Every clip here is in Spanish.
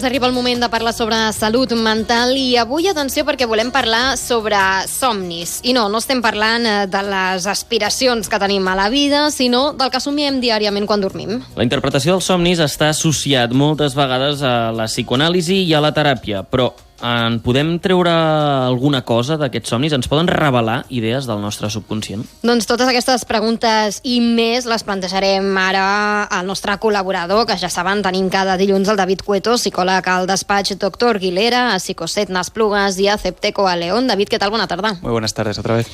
doncs arriba el moment de parlar sobre salut mental i avui atenció perquè volem parlar sobre somnis. I no estem parlant de les aspiracions que tenim a la vida, sinó del que assumim diàriament quan dormim. La interpretació dels somnis està associat moltes vegades a la psicoanàlisi i a la teràpia, però en podem treure alguna cosa d'aquests somnis? Ens poden revelar idees del nostre subconscient? Doncs totes aquestes preguntes i més les plantejarem ara al nostre col·laborador, que ja saben, tenim cada dilluns el David Cueto, psicòleg al despatx Dr. Guilera, a Psicoset Nasplugas i a Cepteco a León. David, què tal? Bona tarda. Muy buenas tardes, otra vez.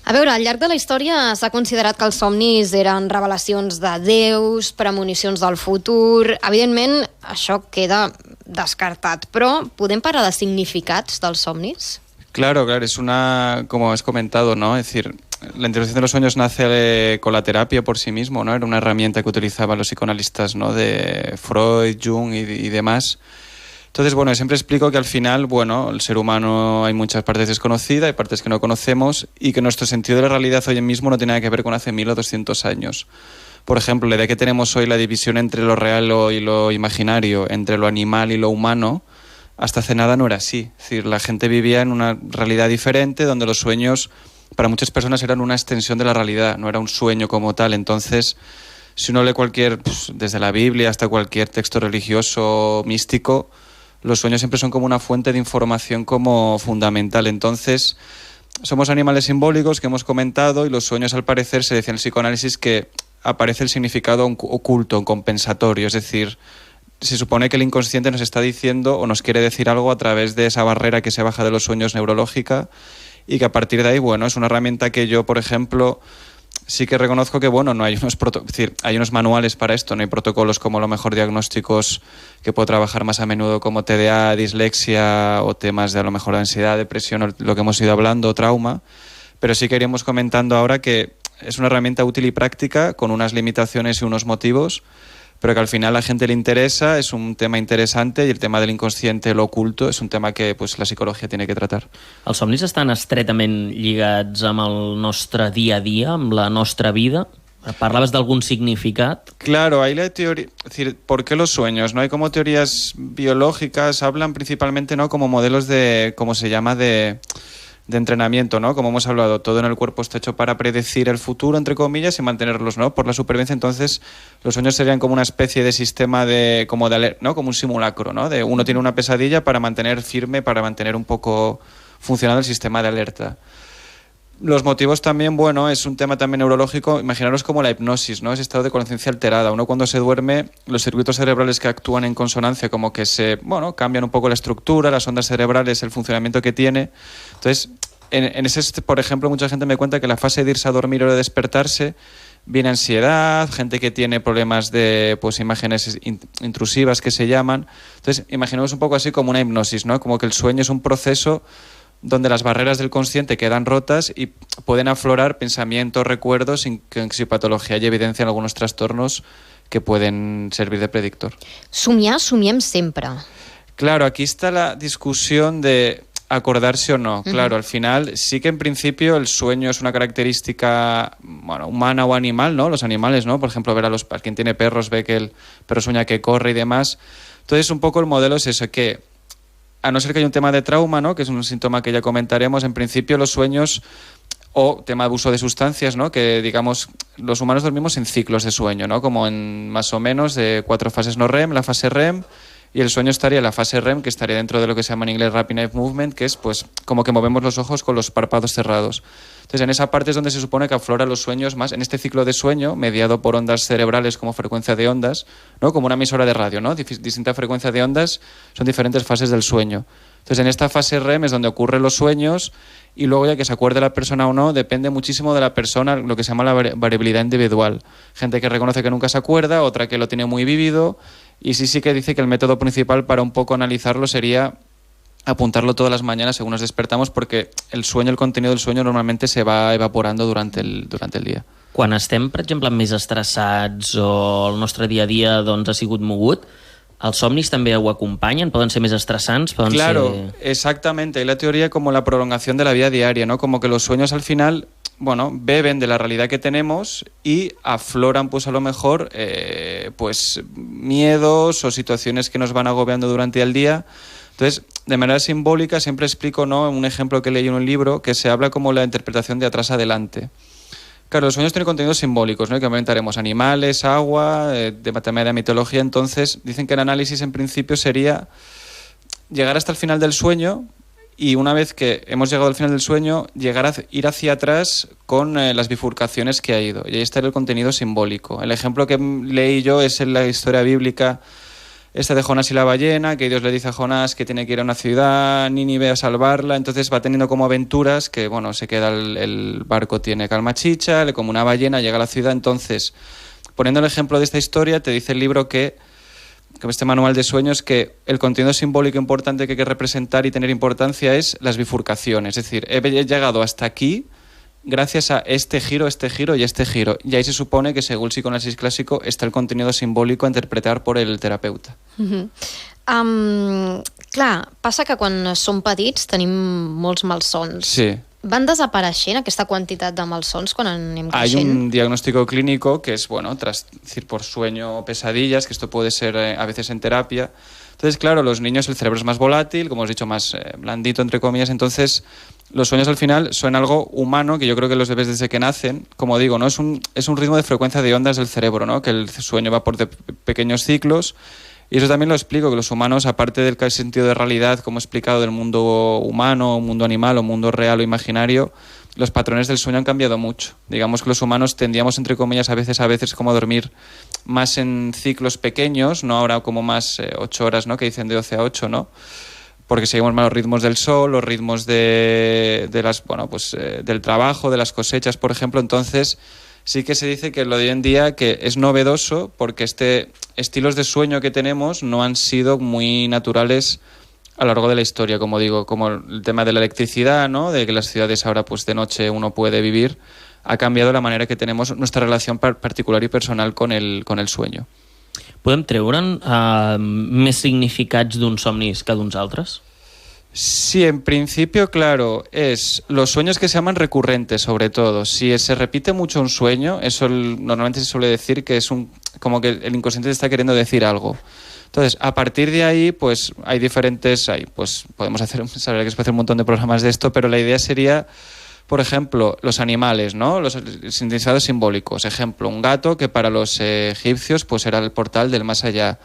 A veure, al llarg de la història s'ha considerat que els somnis eren revelacions de déus, premonicions del futur. Evidentment, això queda descartat, però podem parlar de significats dels somnis? Claro, es una, como has comentado, ¿no? Es decir, la interpretación de los sueños nace con la terapia por sí mismo, ¿no? Era una herramienta que utilizaban los psicoanalistas, ¿no? De Freud, Jung y demás. Entonces, bueno, siempre explico que al final, bueno, el ser humano hay muchas partes desconocidas, hay partes que no conocemos y que nuestro sentido de la realidad hoy mismo no tiene nada que ver con hace 1000 o 200 años. Por ejemplo, la idea que tenemos hoy, la división entre lo real y lo imaginario, entre lo animal y lo humano, hasta hace nada no era así. Es decir, la gente vivía en una realidad diferente donde los sueños para muchas personas eran una extensión de la realidad, no era un sueño como tal. Entonces, si uno lee desde la Biblia hasta cualquier texto religioso místico, los sueños siempre son como una fuente de información como fundamental. Entonces, somos animales simbólicos que hemos comentado y los sueños, al parecer, se decía en el psicoanálisis que aparece el significado oculto, compensatorio, es decir, se supone que el inconsciente nos está diciendo o nos quiere decir algo a través de esa barrera que se baja de los sueños neurológica y que a partir de ahí, bueno, es una herramienta que yo, por ejemplo, sí que reconozco que, bueno, no hay hay unos manuales para esto, no hay protocolos como a lo mejor diagnósticos que puedo trabajar más a menudo como TDA, dislexia o temas de a lo mejor ansiedad, depresión, o lo que hemos ido hablando, trauma, pero sí que iríamos comentando ahora que es una herramienta útil y práctica con unas limitaciones y unos motivos, pero que al final a la gente le interesa, es un tema interesante y el tema del inconsciente, lo oculto, és un tema que la psicología tiene que tratar. Els somnis estan estretament lligats amb el nostre dia a dia, amb la nostra vida? ¿Parlabas de algún significado? Claro, hay la teoría, es decir, ¿por qué los sueños? ¿No? Hay como teorías biológicas, hablan principalmente, ¿no?, como modelos de, ¿cómo se llama?, de entrenamiento, ¿no? Como hemos hablado, todo en el cuerpo está hecho para predecir el futuro, entre comillas, y mantenerlos, ¿no?, por la supervivencia. Entonces, los sueños serían como una especie de sistema ¿no?, como un simulacro, ¿no? De uno tiene una pesadilla para mantener firme, para mantener un poco funcionando el sistema de alerta. Los motivos también, bueno, es un tema también neurológico. Imaginaros como la hipnosis, ¿no? Ese estado de conciencia alterada. Uno cuando se duerme, los circuitos cerebrales que actúan en consonancia como que cambian un poco la estructura, las ondas cerebrales, el funcionamiento que tiene. Entonces, en ese, por ejemplo, mucha gente me cuenta que la fase de irse a dormir o de despertarse viene ansiedad, gente que tiene problemas de imágenes intrusivas que se llaman. Entonces, imaginemos un poco así como una hipnosis, ¿no? Como que el sueño es un proceso donde las barreras del consciente quedan rotas y pueden aflorar pensamientos, recuerdos, sin patología y evidencia en algunos trastornos que pueden servir de predictor. Somiem sempre. Claro, aquí está la discusión de acordarse o no. Claro, al final sí que en principio el sueño es una característica, bueno, humana o animal, ¿no? Los animales, ¿no? Por ejemplo, a quien tiene perros ve que el perro sueña que corre y demás. Entonces, un poco el modelo es eso, que a no ser que haya un tema de trauma, ¿no?, que es un síntoma que ya comentaremos, en principio los sueños o tema de uso de sustancias, ¿no?, que digamos los humanos dormimos en ciclos de sueño, ¿no?, como en más o menos de 4 fases no REM, la fase REM, y el sueño estaría en la fase REM, que estaría dentro de lo que se llama en inglés Rapid Eye Movement, que es como que movemos los ojos con los párpados cerrados. Entonces, en esa parte es donde se supone que afloran los sueños más, en este ciclo de sueño, mediado por ondas cerebrales como frecuencia de ondas, ¿no?, como una emisora de radio, ¿no?, distinta frecuencia de ondas, son diferentes fases del sueño. Entonces, en esta fase REM es donde ocurren los sueños y luego ya que se acuerde la persona o no, depende muchísimo de la persona, lo que se llama la variabilidad individual. Gente que reconoce que nunca se acuerda, otra que lo tiene muy vívido, y sí que dice que el método principal para un poco analizarlo sería apuntarlo todas las mañanas según nos despertamos, porque el contenido del sueño normalmente se va evaporando durante el día. Quan estem, per exemple, més estressats o el nostre dia a dia ha sigut mogut, ¿els somnis també ho acompanyen? ¿Poden ser més estressants? Claro, exactamente. Hay la teoría como la prolongación de la vida diaria, ¿no? Como que los sueños al final bueno, beben de la realidad que tenemos y afloran, pues a lo mejor, pues miedos o situaciones que nos van agobiando durante el día. Entonces, de manera simbólica, siempre explico, ¿no?, un ejemplo que leí en un libro que se habla como la interpretación de atrás adelante. Claro, los sueños tienen contenidos simbólicos, ¿no?, que comentaremos de agua, de matemática, mitología. Entonces, dicen que el análisis en principio sería llegar hasta el final del sueño y una vez que hemos llegado al final del sueño, llegar a ir hacia atrás con las bifurcaciones que ha ido. Y ahí está el contenido simbólico. El ejemplo que leí yo es en la historia bíblica esta de Jonás y la ballena, que Dios le dice a Jonás que tiene que ir a una ciudad, Nínive, a salvarla. Entonces va teniendo como aventuras que, bueno, se queda el barco, tiene calma chicha, le come una ballena, llega a la ciudad. Entonces, poniendo el ejemplo de esta historia, te dice el libro que este manual de sueños, que el contenido simbólico importante que hay que representar y tener importancia es las bifurcaciones. Es decir, he llegado hasta aquí gracias a este giro y este giro. Y ahí se supone que, según el psicoanálisis clásico, está el contenido simbòlic a interpretar por el terapeuta. Clar, passa que quan som petits tenim molts malsons. Sí. ¿Van desapareixent aquesta quantitat de malsons quan anem creixent? Hay un diagnóstico clínico que es, bueno, decir, por sueño o pesadillas, que esto puede ser a veces en terapia. Entonces, claro, los niños el cerebro es más volátil, como os he dicho, más blandito, entre comillas. Entonces, los sueños al final son algo humano, que yo creo que los bebés desde que nacen, como digo, ¿no?, es un ritmo de frecuencia de ondas del cerebro, ¿no?, que el sueño va por pequeños ciclos. Y eso también lo explico, que los humanos, aparte del sentido de realidad, como he explicado, del mundo humano, mundo animal o mundo real o imaginario, los patrones del sueño han cambiado mucho. Digamos que los humanos tendíamos, entre comillas, a veces como a dormir más en ciclos pequeños, no ahora como más 8 horas, ¿no?, que dicen de 12 a 8, ¿no?, porque seguimos más los ritmos del sol, los ritmos de las, bueno, pues del trabajo, de las cosechas, por ejemplo. Entonces, sí que se dice que lo de hoy en día que es novedoso porque estilos de sueño que tenemos no han sido muy naturales a lo largo de la historia, como digo, como el tema de la electricidad, ¿no?, de que las ciudades ahora pues de noche uno puede vivir, ha cambiado la manera que tenemos nuestra relación particular y personal con el sueño. Podem treure'n més significats d'uns somnis que d'uns altres? Sí, en principio, claro, los sueños que se llaman recurrentes, sobre todo. Si se repite mucho un sueño, eso normalmente se suele decir que es como que el inconsciente te está queriendo decir algo. Entonces, a partir de ahí, pues hay pues podemos saber que se puede hacer un montón de programas de esto, pero la idea sería, por ejemplo, los animales, ¿no?, los significados simbólicos. Ejemplo, un gato que para los egipcios pues era el portal del más allá.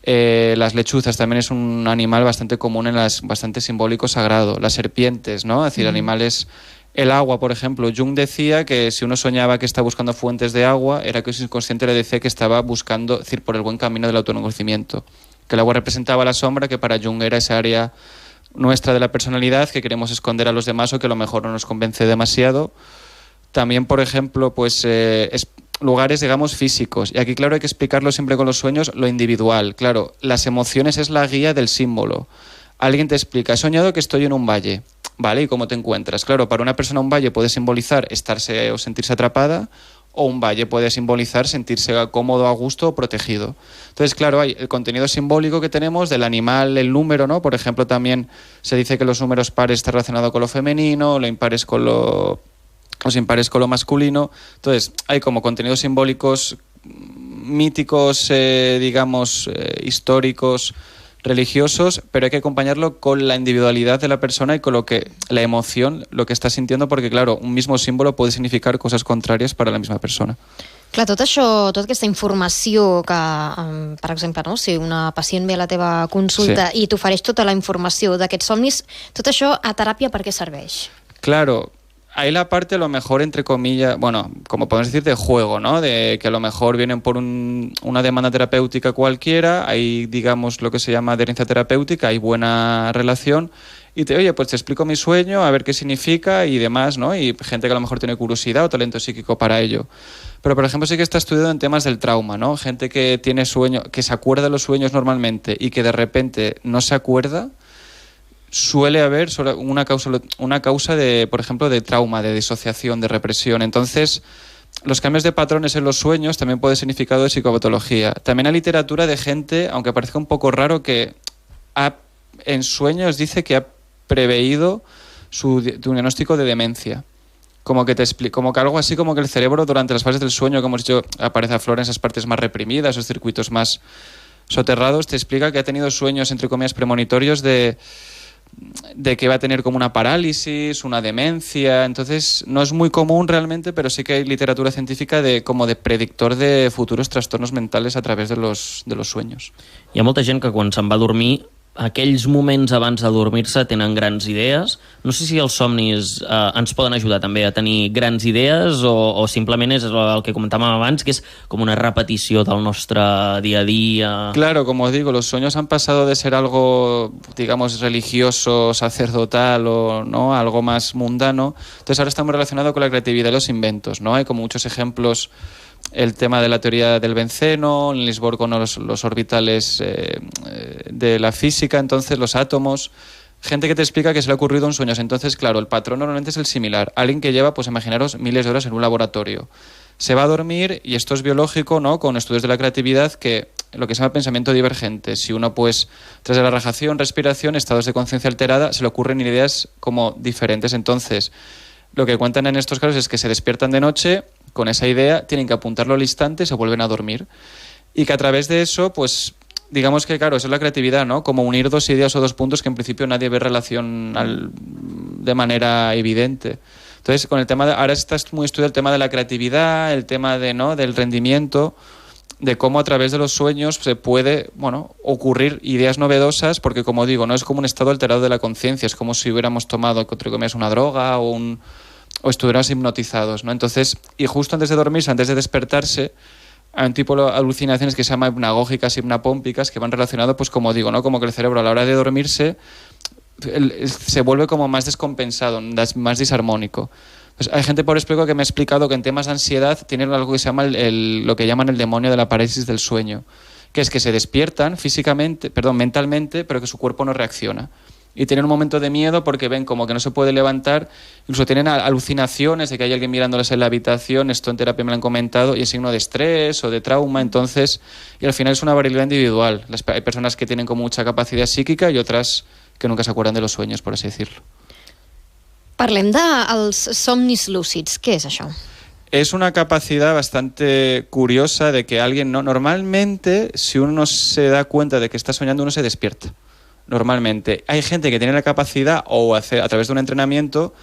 Las lechuzas también es un animal bastante común bastante simbólico, sagrado. Las serpientes, ¿no?, es decir, animales. El agua, por ejemplo, Jung decía que si uno soñaba que estaba buscando fuentes de agua, era que su inconsciente le decía que estaba buscando, es decir, por el buen camino del autoconocimiento. Que el agua representaba la sombra, que para Jung era esa área nuestra de la personalidad que queremos esconder a los demás o que a lo mejor no nos convence demasiado. También, por ejemplo, pues lugares, digamos, físicos. Y aquí, claro, hay que explicarlo siempre con los sueños, lo individual. Claro, las emociones es la guía del símbolo. Alguien te explica, he soñado que estoy en un valle, ¿vale? ¿Y cómo te encuentras? Claro, para una persona un valle puede simbolizar estarse o sentirse atrapada, o un valle puede simbolizar sentirse cómodo, a gusto o protegido. Entonces, claro, hay el contenido simbólico que tenemos del animal, el número, ¿no? Por ejemplo, también se dice que los números pares están relacionados con lo femenino, los impares con lo masculino. Entonces, hay como contenidos simbólicos míticos, digamos, históricos, religiosos, pero hay que acompañarlo con la individualidad de la persona y con la emoción, lo que está sintiendo, porque, claro, un mismo símbolo puede significar cosas contrarias para la misma persona. Clar, tot això, tota aquesta informació que, per exemple, no? Si una pacient ve a la teva consulta i t'ofereix tota la informació d'aquests somnis, tot això a teràpia per què serveix? Claro, hay la parte a lo mejor, entre comillas, bueno, como podemos decir, de juego, ¿no? De que a lo mejor vienen por una demanda terapéutica cualquiera, hay, digamos, lo que se llama adherencia terapéutica, hay buena relación, y oye, pues te explico mi sueño, a ver qué significa y demás, ¿no? Y gente que a lo mejor tiene curiosidad o talento psíquico para ello. Pero, por ejemplo, sí que está estudiado en temas del trauma, ¿no? Gente que tiene sueño, que se acuerda de los sueños normalmente y que de repente no se acuerda, suele haber una causa de, por ejemplo, de trauma, de disociación, de represión. Entonces, los cambios de patrones en los sueños también puede significar de psicopatología. También hay literatura de gente, aunque parezca un poco raro, que en sueños dice que ha preveído su diagnóstico de demencia. como que como que algo así como que el cerebro durante las fases del sueño, como hemos dicho, aparece a flor en esas partes más reprimidas, esos circuitos más soterrados, te explica que ha tenido sueños, entre comillas, premonitorios de que va a tener como una parálisis, una demencia. Entonces no es muy común realmente, pero sí que hay literatura científica como de predictor de futuros trastornos mentales a través de los sueños. Hi ha molta gent que quan se'n va a dormir, aquells moments abans de dormir-se tenen grans idees. No sé si els somnis ens poden ajudar també a tenir grans idees o simplement és el que comentàvem abans, que és com una repetició del nostre dia a dia. Claro, como digo, los sueños han pasado de ser algo, digamos, religioso, sacerdotal o no, algo más mundano. Entonces ahora está muy relacionado con la creatividad y los inventos, ¿no? Hay como muchos ejemplos. El tema de la teoría del benceno, en Lisboa con los orbitales de la física, entonces los átomos, gente que te explica que se le ha ocurrido en sueños. Entonces, claro, el patrón normalmente es el similar. Alguien que lleva, pues imaginaros, miles de horas en un laboratorio. Se va a dormir, y esto es biológico, ¿no? Con estudios de la creatividad, que lo que se llama pensamiento divergente. Si uno, pues, tras la relajación, respiración, estados de conciencia alterada, se le ocurren ideas como diferentes. Entonces, lo que cuentan en estos casos es que se despiertan de noche con esa idea, tienen que apuntarlo al instante y se vuelven a dormir. Y que a través de eso, pues, digamos que, claro, eso es la creatividad, ¿no? Como unir dos ideas o dos puntos que en principio nadie ve relación de manera evidente. Entonces, con el tema ahora está muy estudiado el tema de la creatividad, el tema del rendimiento, de cómo a través de los sueños se puede, ocurrir ideas novedosas, porque, como digo, no es como un estado alterado de la conciencia, es como si hubiéramos tomado, entre comillas, una droga o estuviéramos hipnotizados, ¿no? Entonces, y justo antes de dormirse, antes de despertarse, hay un tipo de alucinaciones que se llaman hipnagógicas, hipnapómpicas, que van relacionadas, pues como digo, ¿no? Como que el cerebro a la hora de dormirse se vuelve como más descompensado, más disarmónico. Pues hay gente, por ejemplo, que me ha explicado que en temas de ansiedad tienen algo que se llama lo que llaman el demonio de la parálisis del sueño, que es que se despiertan mentalmente, pero que su cuerpo no reacciona. Y tienen un momento de miedo porque ven como que no se puede levantar, incluso tienen alucinaciones de que hay alguien mirándoles en la habitación. Esto en terapia me lo han comentado, y es signo de estrés o de trauma. Entonces, y al final es una variabilidad individual. Hay personas que tienen como mucha capacidad psíquica y otras que nunca se acuerdan de los sueños, por así decirlo. Parlem dels somnis lúcids. Què és això? Es una capacidad bastante curiosa de que alguien normalmente, si uno no se da cuenta de que está soñando, uno se despierta. Normalmente. Hay gente que tiene la capacidad, o a través de un entrenamiento,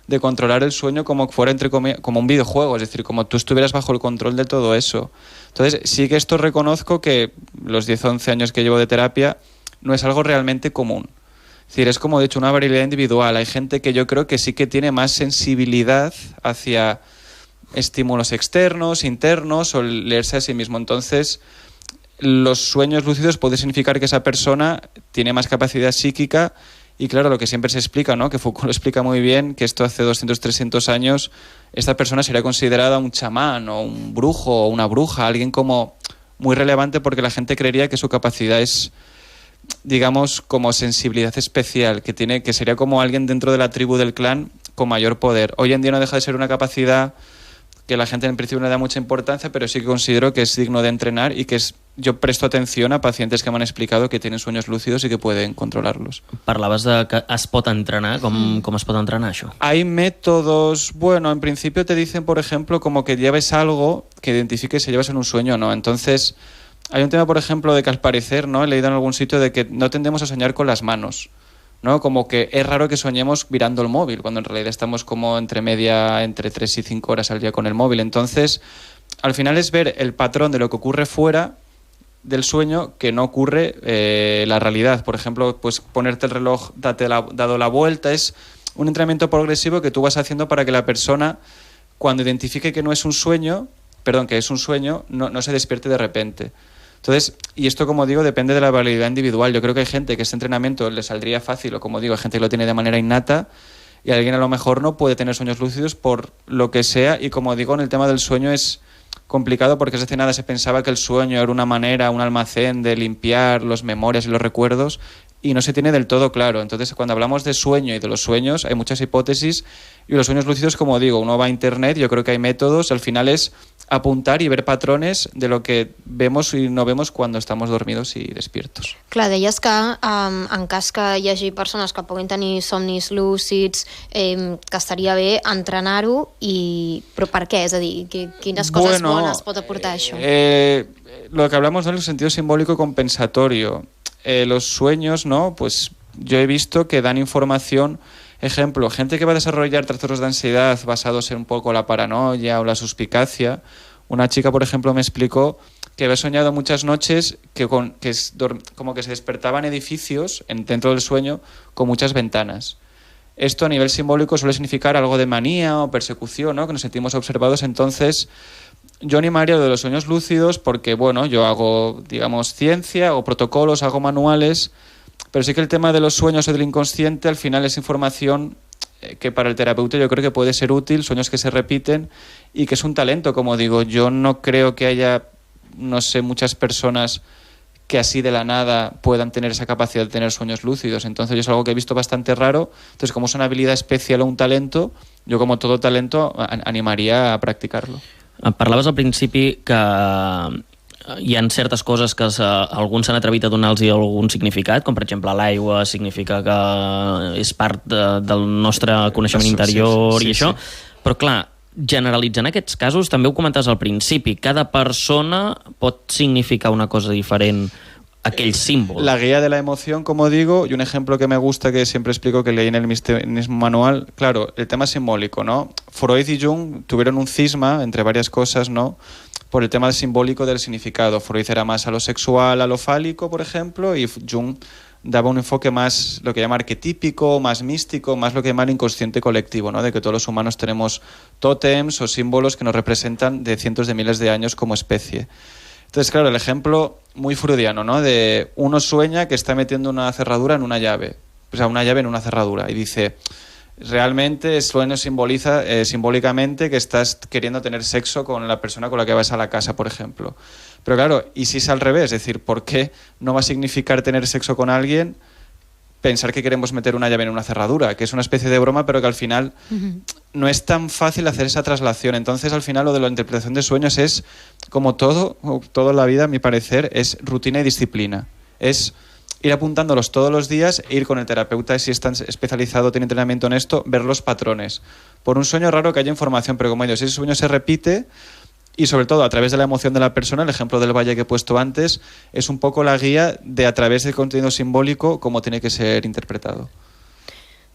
de controlar el sueño como fuera como un videojuego, es decir, como tú estuvieras bajo el control de todo eso. Entonces, sí que esto reconozco que los 10 o 11 años que llevo de terapia no es algo realmente común. Es decir, es como de hecho una variabilidad individual. Hay gente que yo creo que sí que tiene más sensibilidad hacia estímulos externos, internos, o leerse a sí mismo. Entonces, los sueños lúcidos puede significar que esa persona tiene más capacidad psíquica. Y claro, lo que siempre se explica, ¿no? Que Foucault lo explica muy bien, que esto hace 200, 300 años, esta persona sería considerada un chamán o un brujo o una bruja, alguien como muy relevante, porque la gente creería que su capacidad es, digamos, como sensibilidad especial, que sería como alguien dentro de la tribu del clan con mayor poder. Hoy en día no deja de ser una capacidad que la gente en principio no le da mucha importancia, pero sí que considero que es digno de entrenar y que yo presto atención a pacientes que me han explicado que tienen sueños lúcidos y que pueden controlarlos. Parlaves de que es pot entrenar. Com es pot entrenar això? Hay métodos, bueno, en principio te dicen, por ejemplo, como que lleves algo que identifique si llevas en un sueño o no. Entonces, hay un tema, por ejemplo, de que al parecer, ¿no? He leído en algún sitio de que no tendemos a soñar con las manos, ¿no? Como que es raro que soñemos mirando el móvil, cuando en realidad estamos como entre 3 y 5 horas al día con el móvil. Entonces, al final es ver el patrón de lo que ocurre fuera del sueño que no ocurre la realidad. Por ejemplo, pues ponerte el reloj dado la vuelta, es un entrenamiento progresivo que tú vas haciendo para que la persona, cuando identifique que es un sueño, no se despierte de repente. Entonces, y esto, como digo, depende de la variabilidad individual. Yo creo que hay gente que este entrenamiento le saldría fácil, o como digo, hay gente que lo tiene de manera innata, y alguien a lo mejor no puede tener sueños lúcidos por lo que sea. Y como digo, en el tema del sueño es complicado, porque desde nada se pensaba que el sueño era una manera, un almacén de limpiar las memorias y los recuerdos, y no se tiene del todo claro. Entonces, cuando hablamos de sueño y de los sueños, hay muchas hipótesis, y los sueños lúcidos, como digo, uno va a internet, yo creo que hay métodos, al final es apuntar i ver patrones de lo que vemos i no vemos quan estamos dormidos i despiertos. Clar, deies que en cas que hi hagi persones que puguin tenir somnis lúcids, que estaria bé entrenar-ho, però per què? És a dir, quines coses bones pot aportar això? Lo que hablamos en el sentido simbólico compensatorio. Los sueños, ¿no? Pues yo he visto que dan información. Ejemplo, gente que va a desarrollar trastornos de ansiedad basados en un poco la paranoia o la suspicacia. Una chica, por ejemplo, me explicó que había soñado muchas noches como que se despertaban edificios dentro del sueño con muchas ventanas. Esto a nivel simbólico suele significar algo de manía o persecución, ¿no? Que nos sentimos observados. Entonces, yo animaría lo de los sueños lúcidos porque, bueno, yo hago, digamos, ciencia, hago protocolos, hago manuales, pero sí que el tema de los sueños o del inconsciente al final es información que para el terapeuta yo creo que puede ser útil, sueños que se repiten y que es un talento, como digo. Yo no creo que haya, no sé, muchas personas que así de la nada puedan tener esa capacidad de tener sueños lúcidos. Entonces yo es algo que he visto bastante raro. Entonces, como es una habilidad especial o un talento, yo como todo talento animaria a practicar-lo. Parlaves al principi que hi ha certes coses que alguns s'han atrevit a donar-los algun significat, com per exemple l'aigua significa que és part del nostre coneixement interior i això, però clar, generalitzant aquests casos, també ho comentaves al principi, cada persona pot significar una cosa diferent, aquell símbol. La guía de la emoción, como digo, y un ejemplo que me gusta, que siempre explico, que leí en el mismo manual, claro, el tema simbólico, ¿no? Freud y Jung tuvieron un cisma entre varias cosas, ¿no? Por el tema simbólico del significado. Freud era más a lo sexual, a lo fálico, por ejemplo, y Jung daba un enfoque más lo que llama arquetípico, más místico, más lo que llama el inconsciente colectivo, ¿no? De que todos los humanos tenemos tótems o símbolos que nos representan de cientos de miles de años como especie. Entonces, claro, el ejemplo muy freudiano, ¿no? De uno sueña que está metiendo una cerradura en una llave, o sea, una llave en una cerradura, y dice, realmente el sueño simboliza simbólicamente que estás queriendo tener sexo con la persona con la que vas a la casa, por ejemplo. Pero claro, ¿y si es al revés? Es decir, ¿por qué no va a significar tener sexo con alguien pensar que queremos meter una llave en una cerradura? Que es una especie de broma, pero que al final no es tan fácil hacer esa traslación. Entonces, al final, lo de la interpretación de sueños es, como todo en la vida, a mi parecer, es rutina y disciplina. Es ir apuntándolos todos los días e ir con el terapeuta, si es tan especializado, tiene entrenamiento en esto, ver los patrones. Por un sueño raro que haya información, pero como ellos, si ese sueño se repite, y sobre todo a través de la emoción de la persona, el ejemplo del valle que he puesto antes, es un poco la guía de a través del contenido simbólico cómo tiene que ser interpretado.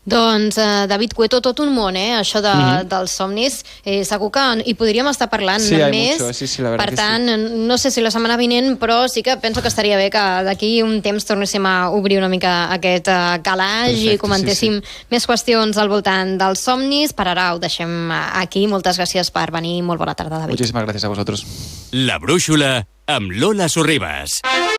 Doncs, David Cueto, tot un món, això dels somnis. Segur que hi podríem estar parlant més. Sí, la verdad. Per tant, no sé si la setmana vinent, però sí que penso que estaria bé que d'aquí un temps tornéssim a obrir una mica aquest calaix i comentéssim més qüestions al voltant dels somnis. Per ara ho deixem aquí. Moltes gràcies per venir. Molt bona tarda, David. Muchísimas gracias a vosotros. La Brúixola amb Lola Sorribas.